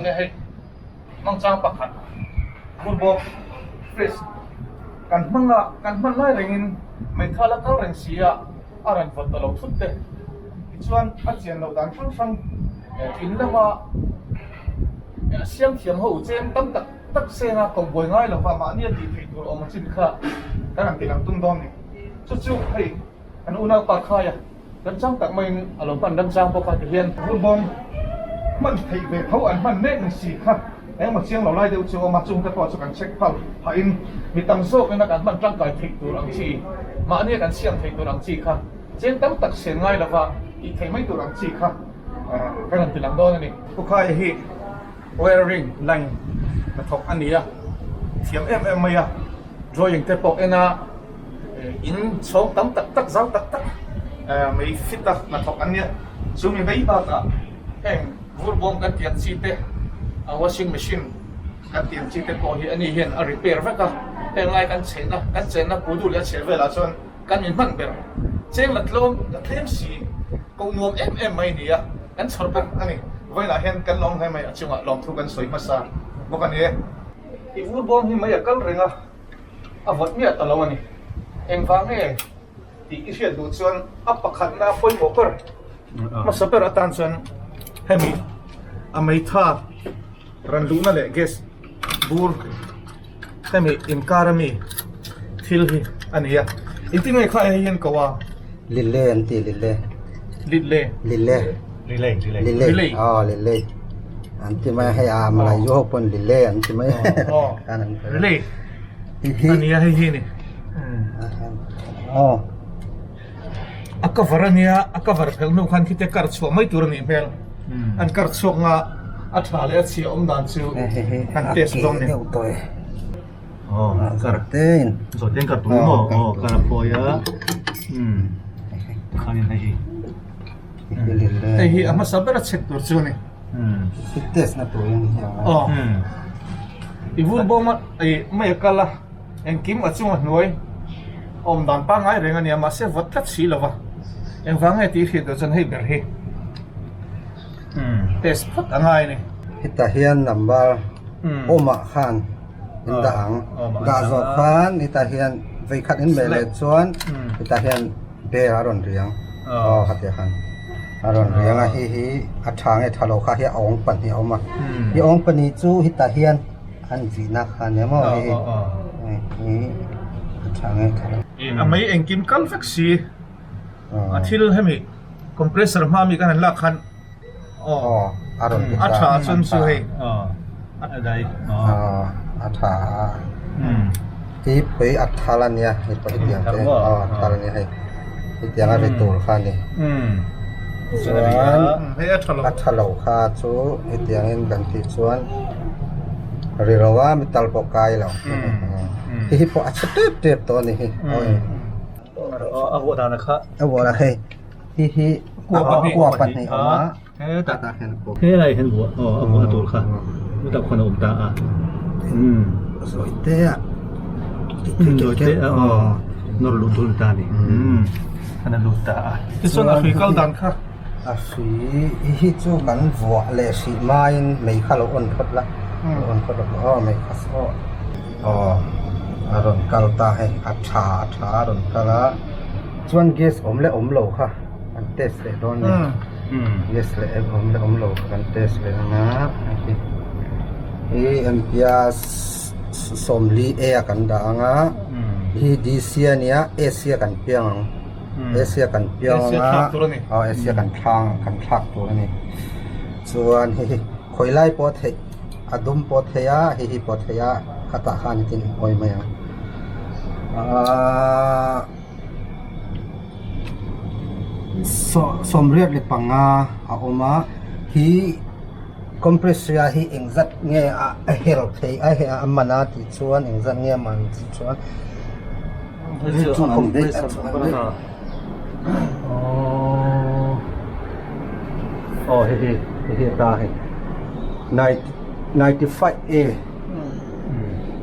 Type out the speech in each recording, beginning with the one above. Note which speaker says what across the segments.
Speaker 1: อันนี้ให้น้องจ้างประคันคุณบอกเฟรชกันมันไล่แรงอินไม่ท่าละก็แรงเสียอะไรฝันตลอดทุกเดือนส่วนอาเจียนเราดันฟังอินแล้วว่าเสียงเขียมหูเจนตั้งตักเสียงของบอยง่ายเราฟังมาเนี่ยดีที่ตัวออกมาจิ้มข้าการันตีหลังตุ้งดอนนี่จู่ๆให้อันอุณาปากข้าดันจ้างตักไม่อารมณ์ปันดันจ้างพอการเรียนคุณบองมันให้เวทเขาอันมันเน่งสิค่ะแล้วมาเชียงเราไล่เดี๋ยวจะเอามาจุ่มแต่พอจะกันเช็คเผาหาอินมีตังโซ่เป็นนักการมันร่างกายผิดตัวรังชีมาเนี่ยกันเชียงผิดตัวรังชีค่ะเจนตั้งตักเสียงง่ายแล้วว่าอีกใครไม่ตัวรังชีค่ะการันตีหลังดอนนี่ผู้ค้าเฮ้ wiring line มาถกอันนี้เทียมไม่drawing แต่ปกนะอินช่องตั้งตักเจ้าตักไม่ฟิตมาถกอันนี้ซูมยังไงบ้างเองวูดบงกันเตียนซีเตwashing machine กันเตียนซีเตพอเห็นอันนี้เห็นrepair ไว้ก็เองไล่กันเชนนะปูดูแลเชฟเวลาชนกันยินมันเปล่าเจ้าหลัดลมหลัดเลี้ยงสีกงนวมไม่ดีกันชอบกันอันนี้เวลาเห็นกันลองให้ไหมจังหวะลองทุกันสวยมาซาบอกกันนี้อีวูดบงที่ไม่อยากกันเรื่องวัดเมียตลอดนี่เองฟังเนี่ยที่อีเชียดูส่วนอัปปะขันน้าฝนบอกกันมาสเปอร์อัตันส่วนเฮมิไม่ท่ารันดูนั่นแหละเกสบูร์เฮมิอินการ์มีทิลฮีอันนี้อินที่ไม่ค่อยเห็นก็ว่า
Speaker 2: ลิเล่อันที่ลิเล่อ๋อลิเล่อันที่ไม่ให้อามาลายโยกปนลิเล่อันที่ไม่อันนั้น
Speaker 1: ลิเล่อันนี้ให้ที่นี่
Speaker 2: อ๋อ
Speaker 1: อักวาร์เนี่ยอักวาร์เพลนุ่งขันคิดจะการชัวไม่ตัวนี้เพลอันการชัวงะอัฐาเลสซีอมดันซูกันเทสตรงนี้
Speaker 2: อ๋อการเต้น
Speaker 1: ส่วนเต้นกับตัวอ๋อการพอยะขันยังไงไอ้ที่อามาสับระเช็คตัวซูนี่
Speaker 2: เทสนะตัวนี้
Speaker 1: อ๋ออีวุ้นบ่มาไอ้ไม่กันละเอ็งกิมอัดซูมันหน่วยอมดันปังไอ้เรื่องนี้มาเสียวัดทัดสีแล้ววะเอ็งฟังไอ้ที่เหตุจนให้เบรย์เทสพัดอะไรนี่
Speaker 2: ฮิตาเฮียนนัมบาร์โอมาขันอินดาอังกาซอขันฮิตาเฮียนไฟขัดอินเบลเลชวนฮิตาเฮียนเบรารอนเรียงอ๋อขัดเดียขันอารอนเรียงฮิอัฐางไอ้ทะเลาะข้าฮิองปันฮิเอามาฮิองปันฮิจูฮิตาเฮียนขันจีนักขันเนี่ยมั้งฮิอัฐางไอ้ทะเลาะ
Speaker 1: ไม่เอ็งกิมกัลฟักซีอาทิลให้มีคอมเพรสเซอร์มามีกันลักขันอ๋อ
Speaker 2: อารมณ์
Speaker 1: อัฐาส่วนสุดอ๋ออะไรอ๋อ
Speaker 2: อัฐาที่ไปอัฐาลันเนี่ยให้ไปเตียงเต้อ๋ออัฐาลันเนี่ยให้เตียงอะไรตัวข้านี่ส่วนอัฐาเหล่าข้าชูให้เตียงเงินดังที่ส่วนเรียกว่ามิตรปกายแล้วที่พออัดเต็มตัวนี่
Speaker 1: อาวุธนะครับ
Speaker 2: อาวุธอะไรที่กลัวปันให้ออกมา
Speaker 1: ตาเห็นผมอะไรเห็นหัวอ๋ออาวุธตัวค่ะมุตะคนอมตา
Speaker 2: สวยเตะ
Speaker 1: สวยเตะอ๋อนรลุตุลตานี่อันนั้นลุตาที่ส่วนแอฟริกาดังค่ะ
Speaker 2: แอฟริกาที่จูกันวัวเลสิมาอินไม่ข้าเราอ่อนพดละอ่อนพดละอ๋อไม่ข้าสอ๋ออารมณ์กัลตาให้อัฐาอารมณ์กัลละส่วนเกสอมเล่อมโลค่ะอันเทสเลยโดนเนี่ยเกสเลยอมเล่อมโลอันเทสเลยนะอันพิอาสมลีเอกันดังอ่ะดีเซียเนี่ยเอเชียกันเปียงเอเชียกันเปียงอ่ะอ๋อเอเชียกันทางกันทักตัวนี้ส่วนคอยไล่ปอดเหอดุมปอดเหยะปอดเหยะขัตขันจริงโอ้ยไม่อ่ะสมเรียกเลยปังอาเอามาฮีคอมเพรสเซอร์ฮีเองจัดเงี้ยเฮลท์ไอเฮอมันนาติชวนเองจัดเงี้ยมันติชวน
Speaker 1: จุดคอมเพรสเซอร์อ๋อเฮ้ตาเฮ้
Speaker 2: 95A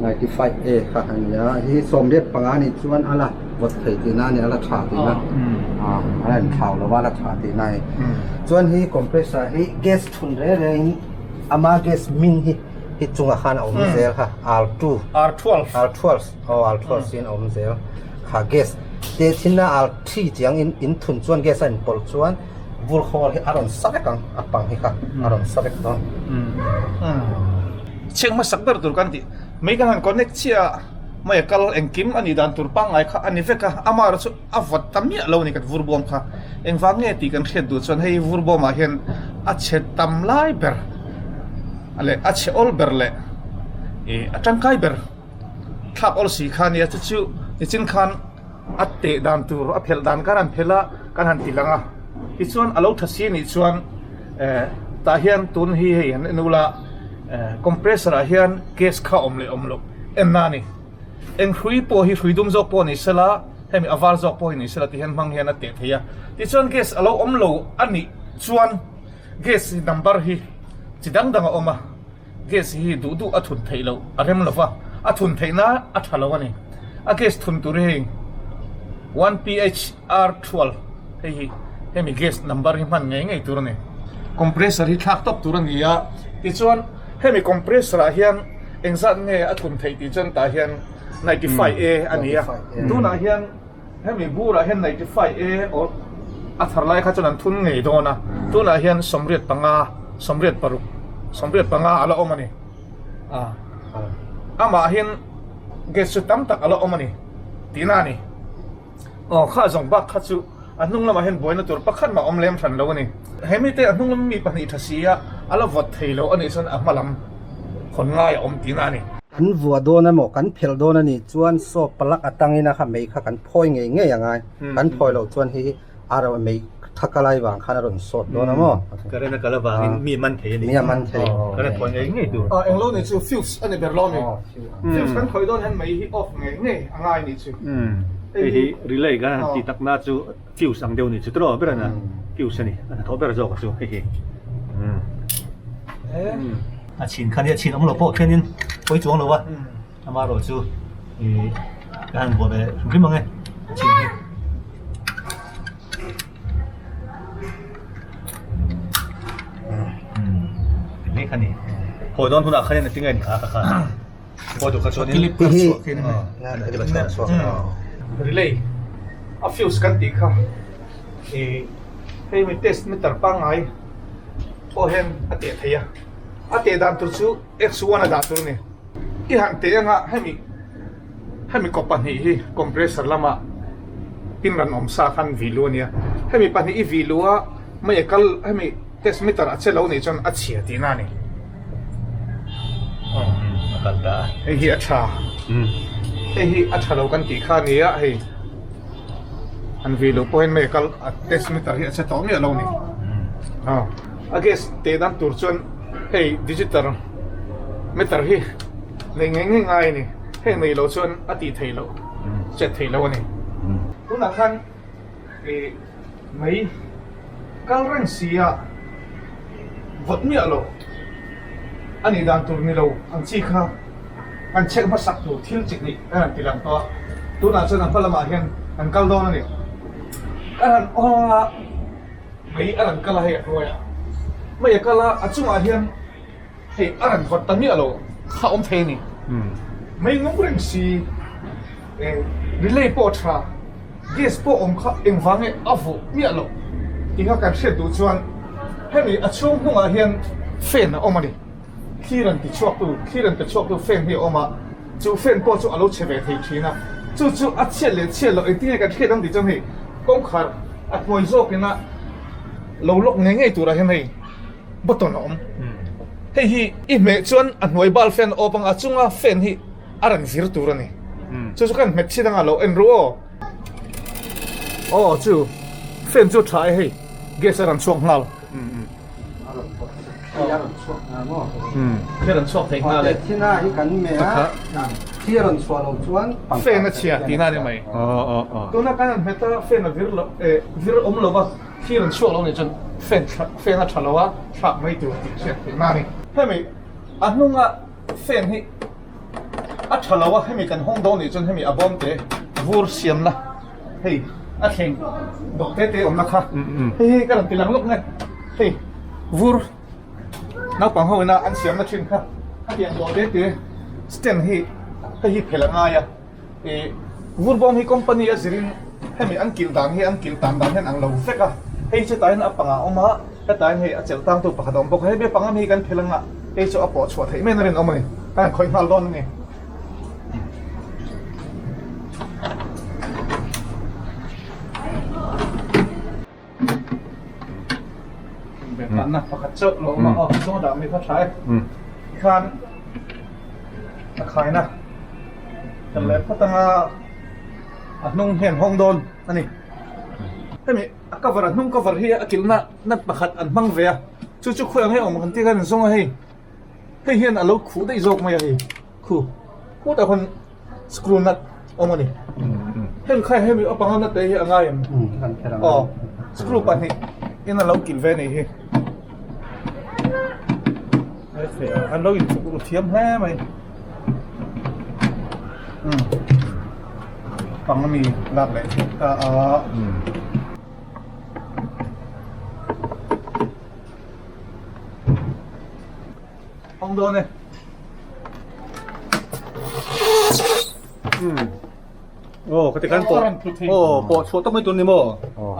Speaker 2: 95A ค่ะอันนี้ที่สมเด็จปังอานี่ชวนอะไรวัดเถิดน่าเนี่ยราชาตีนะอะไรข่าวหรือว่าราชาตีในส่วนที่คอมเพรสเซอร์ที่แก๊สทุนเร่ง ama gas min hi chunga khan om zel kha R2 R12 sin om zel kha gas te thina R3 chiang in thun chuan gas an pol chuan vul khol hi aron sabek ang apang hi kha aron sabek don
Speaker 1: cheng ma sak ber tur kan ti mai kan han connect chia mai kal engkim ani dan tur pang ai kha ani veka amar chu avat tamia lo ni kat vurbom kha engwang nge ti kan khet du chon hei vurbom a hian a che tam lai ber ale a che ol ber le atang kai ber thap ol si khan ya chu ni chin khan atte dan tur a phel dan karan phela kan han tilanga ti chuan alo thasi ni chuan ta hian tun hi hei an enula compressor a hian gas kha omle omlo enna ni eng hrui po hi hruidum zo po ni sela hemi avar zo po ni sela ti hen mang hian ate theya ti chuan gas alo omlo ani chuan gas number hi chidang dang oma gas hi du du athun theilo arem lova athun theina athalo ani a gas thun tur hi 1ph R12 hei hemi gas number hi man ngai tur ni compressor hi thak top tur ani ya ti chuan hemi compressor a hian engzat nge athun thei ti chuan ta hian 95A ania tuna hian hemi bura hian 95A or atharlai kha chuan thun ngei dona tuna hian somriat panga ala omani ama hian gas chu tam tak ala omani tinani kha jong bak kha chu anung lama hian boina tur pakhat ma omlem than lo ani hemi te anung lam mi pani thasia ala vot theilo ani san amalam khon ngai om tinani
Speaker 2: kan vua dona mo kan phel dona ni chuan so palak atangina kha mei kha kan phoi nge angai kan phoi lo chuan hi aro mei thakalai wang khana ron sot dona mo
Speaker 3: karena kala wangin mi man the ni
Speaker 2: man the
Speaker 3: karena phoi nge tu
Speaker 1: englo ni chu fuse ani berlo mi fuse kan khoi don han mei hi off nge angai ni chu
Speaker 3: hi relay ga ti takna chu fuse ang deu ni chu tro berana fuse ni ana tho ber zo ka chu hi a chin khan ya chin om lo po khenin poi chuang lo wa ama ro chu kan bo be rim mang chin hi ni khan ni ho don thuna khan ni tingai ni kha ho do kha choni
Speaker 1: clip ka chu kin relay a fuse kan ti kha hei mi test meter pangai o hen ate theya ate dan tur chu x1 da tur ni I han te nga hemi kopani hi compressor lama pinran om sa khan vilunia hemi pani I vilua mai kal hemi test meter a chelo ni chon a chia ti na ni
Speaker 3: akalta
Speaker 1: hi acha hi acha lo kan ti kha ni ya hi an vilu point mai kal test meter hi acha to mi lo ni I guess te dan tur chon hey digital meter hi ngai ni hey mai lo chon ati thailo chet thailo ni tuna khan mai kal rang sia vot mi alo ani dan tur ni lo ang chi kha an check ma sak tu thil chik ni an tilang to tuna chon an palama hian an kal don ni an mai an kala he roya mai kala achunga hian hei aran vot tami alo kha om the ni mai ngom reng si relay po tha gas po om kha engwange avu mi alo inga kan hret du chuan hemi achung hunga hian fan a omani khiran ti chok tu fan hi oma chu fan po chu alo cheve thei thina chu a chet lo ti kan hret dang ti chang hei kong khar a moi zo kina lo lok nge tu ra hian hei button om hei hi I me chuan an hnuai bal fan opang achunga fan hi aran vir tur ani chu kan met chi danga lo en ro chu fan chu thai hei gas aran chuang ngal kheran chuak thei ngal le
Speaker 2: thina hi kan me a thiaron swalo chuan
Speaker 1: fan a chia ti na ni mai tuna kan meta fan a vir om lo ba kheran chuak lo ni chon fan a thalo wa thak mai tu ti che ti na ni hemi anunga fan hi a thalo wa hemi kan hong do ni chon hemi abom te vur siam na hei a theng dok te om na kha hei kan tilang lok nge hei vur นักปังเขาเนาะอันเสียงนักชินค่ะถ้าเพียงตัวเด็กคือสเตนให้เพลงง่ายวุ้นบอมให้คอมพานีสิรินให้มีอันกิลต่างให้อันกิลต่างให้อันเราเฟกอะให้เจ้าตายนับปังเอามาให้ตายให้เจ้าต่างตัวปากดองบอกให้เบี้ยปังมีกันเพลงอ่ะให้เจ้าอัปโปชวดให้ไม่นั่นเองเอามาแต่คอยมาล้นนี่แบบนั้นนะประคัตเจ้าลงมาออกโซดาไม่ทับใช้คันขายนะแต่แล้วพัฒนานุ่งเห็นห้องโดนอันนี้ให้มีก็ว่านุ่งก็ว่าเฮียกิลน่ะนัดประคัตอันมังเวียจู่ๆคุยให้ออกมากันที่กันส่งให้เฮียนอารมณ์ขู่ได้โจกมาอย่างนี้ขู่แต่คนสกรูนัดออกมานี่ให้ใครให้มีอัปปังนัดแต่เฮียง่ายอ๋อสกรูปันนี่ยันเรากินเวนี่เฮียอันเราอยู่สกรูเทียมแฮ่ไหมปังมันมีลาบเลยห้องโดนเนี่ยโอ้กติกันโปโปชวนต้องไม่ตุนนี่โม่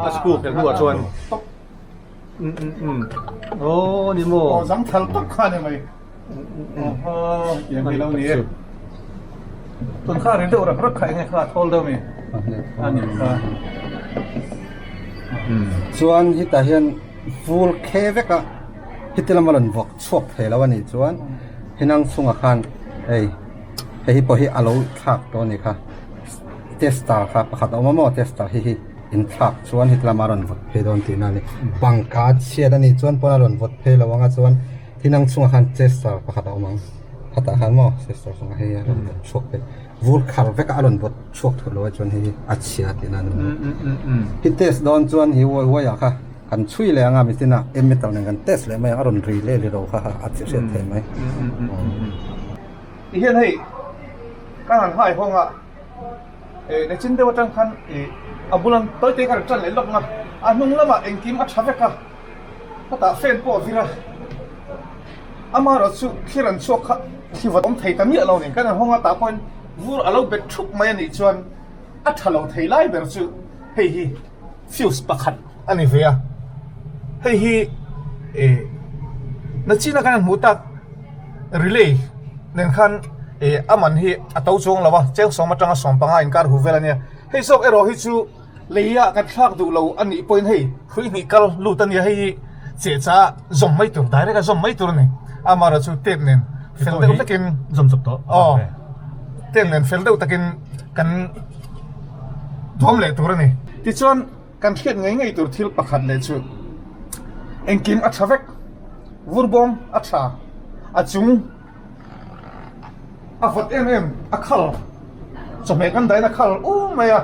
Speaker 1: อาสกูเป็นหัวชวนโอ้นี่โม่สังทัลตักข้าเนี่ยไหมอย่างนี้แล้วนี่ตุนข้าเรียนตัวรักใครไงข้าทอลเดิมนี่อันนี้
Speaker 2: ส่วนที่ตาเห็นฟูลเคเวกอะที่ตละมันวอกชวกเทแล้ววันนี้ส่วนให้นั่งส่งอาคารให้พอให้อาลูทักตัวนี้ค่ะเทสตาค่ะประคัตเอามาเทสตาให้อินทักส่วนที่ตละมันวอกเพดอนที่นั่นนี่บังคับเชียร์นี่ส่วนพอเราวอกเพแล้วว่าส่วนที่นั่งส่งอาคารเทสตาประคัตเอามาพัฒนาหม้อเทสตาส่งให้เราชวกไปวูลคาร์เวกอาลูวอกชวกทั่วโลกส่วนให้อัดเชียร์ที่นั่นที่เทสดอนส่วนที่ว่าอยากค่ะกันช่วยเลยงามิสินะไม่ต้องนั่งกันเทสเลยไหมอารมณ์รีเลยเราค่ะอัดเสียเต็มไหม
Speaker 1: อีเห็นให้การหันหายพงอ่ะในชิ้นเดียวจังคันบุลันตัวเตะกันจันเลยลงมานุ่งละมาเองกิมอัดชาเวกะถ้าตาเฟนปอวิระมาเราสู้ขี้รันชัวค่ะที่ว่าต้องไทยตามีเราเนี่ยกันห้องตาพอนวูร์เราเบ็ดชุบไม่นี่ชวนอัดเราไทยไล่เบ็ดสู้เฮ้ยฟิวส์ปะขัดอันนี้เวียเฮ้ยนั่นจีนกันหมูตักรีเลย์นั่นคันอามันเฮอัตโตจงแล้ววะเจ้าสองมาจังสองปังอินการหูเวลาเนี่ยเฮ้ยสกรอฮิจูเลยอะกันชักดูเราอันนี้พอยน์เฮ้ยคุยนี่กัลลูตันเนี่ยเฮ้ยเจ้าจ้าจอมไม่ตัวได้เลยก็จอมไม่ตัวเนี่ยอามาเราจูเต็มเนี่ยเฟลเดอร์ตะกิน
Speaker 3: จอมสุดโต
Speaker 1: อ๋อเต็มเนี่ยเฟลเดอร์ตะกินกันทอมเลยตัวเนี่ยที่ชวนกันเขียนง่ายๆตัวที่ประคันเลยจูเอ็งกิมอัชเวกวูร์บอมอัชาอัจุงอาฟัดอัคลสมัยกันได้นักขลโอ้ไม่อะ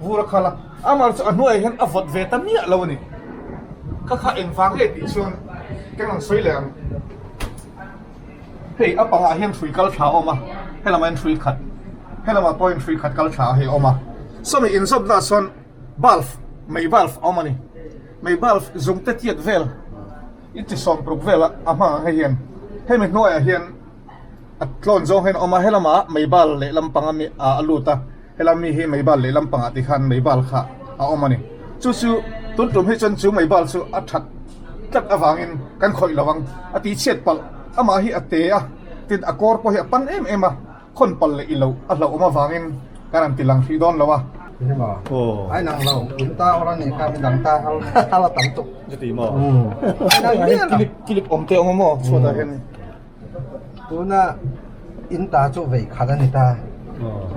Speaker 1: วูร์ขลอามาจะอันนู้นเห็นอาฟัดเวทมีอะไรวะนี่ข้าเอ็งฟังเอ็ดอีชวนกำลังสวยเลยเฮ้ยอาปังอาเห็นช่วยกัลชาออกมาให้เรามาช่วยขัดให้เรามาปล่อยช่วยขัดกัลชาให้ออกมาสมัยอินซับดาส่วนบัลฟ์ไม่บัลฟ์เอามานี่ไม่บัลฟ์จงเตียดเวลอิติสองปรุกเวลอามาให้เห็นให้มันน้อยเห็นคลอนจงเห็นออกมาให้ละมาไม่บาลเลยลำปังมีลูตาให้ละมีให้ไม่บาลเลยลำปังติขันไม่บาลค่ะเอาออกมานี่จู่ๆตุ้มให้จนจู่ไม่บาลจู่อัดทัดจับอวังอินกันคอยระวังติเฉียดปัลอามาให้เตะติดอากอร์พอให้ปันมาคนปัลเลยอีเราเราออกมาวังอินการันตีหลังฟีดอนแล้ววะ
Speaker 2: ใช่ไหมโอ้ไอ้นางเราอินตาเราเนี่ยการเป็นดังตาเราตั้งตุก
Speaker 3: จะตีหม้อ
Speaker 1: นั่งเนี่ยกิลิปอมเตะออกมาหม้อชัวร์ได้เห็น
Speaker 2: ตัวน่ะอินตาจะไปขัดนี่ตา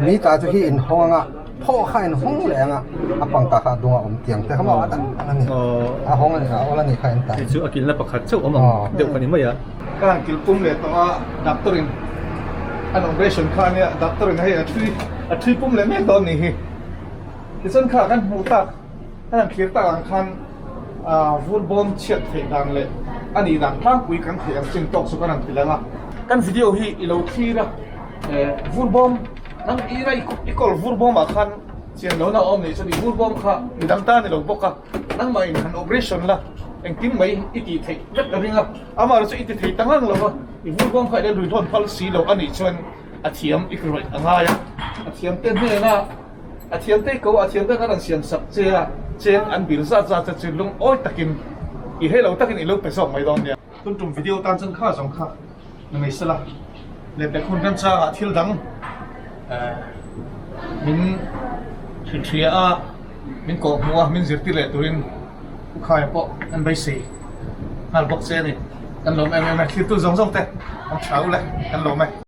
Speaker 2: มีตาจะที่อินห้องอ่ะพ่อข้าอินห้องแรงอ่ะอาปังตาขาดดวงอมเตียงแต่เขาบอกว่าอันนี้ห้องอันนี้เอาอันนี้ข้าอินตา
Speaker 3: ชื่ออากินแล้วประคัตเจ้าอมเดี๋ยวคนนี้ไม่อะ
Speaker 1: การกิลปุ่มเลยตัวดับตัวรินอันนั้นเบชั่นข้าเนี่ยดับตัวรินให้ช่วยปุ่มเลยไม่โดนนี่ที่ส่วนข้ากันหูตักอันนั้นเคลียร์ตาอันคันวูดบอมเฉียดเทียดังเลยอันนี้ดังพลางคุยกันเทียงจึงตกสุกันนั่นทีแล้วนะกันวิดีโอฮีอีโลทีระวูดบอมนั่งอีไรอีกอลวูดบอมอาคันเชียนโลน่าอมนี่ส่วนอีวูดบอมค่ะมีดังตาในโลกบกค่ะนั่งมาอินคันโอเปอเรชั่นละ anh kính mấy ít thì thấy rất là riêng à mà nó sẽ ít thì thấy tăng hơn rồi thì vui quang phải để lùi thôn policy lâu anh ấy cho anh thiếm ít rồi anh hai thiếm tên này na thiếm tên câu thiếm tên cái siam sập trên anh biểu ra trên lông ôi takin ít hay lâu takin ít lâu phải xong mấy đòn nha tôn trùng video tan chân khá giống khá ngày xưa là lên để con chân sa thiêu đắng mình chuyện mình có mua mình giật tiền lệ tụi mình khai bộ anh bay xì anh bọc xe này anh lồng em khi tôi giống thế anh cháu lại anh lồng này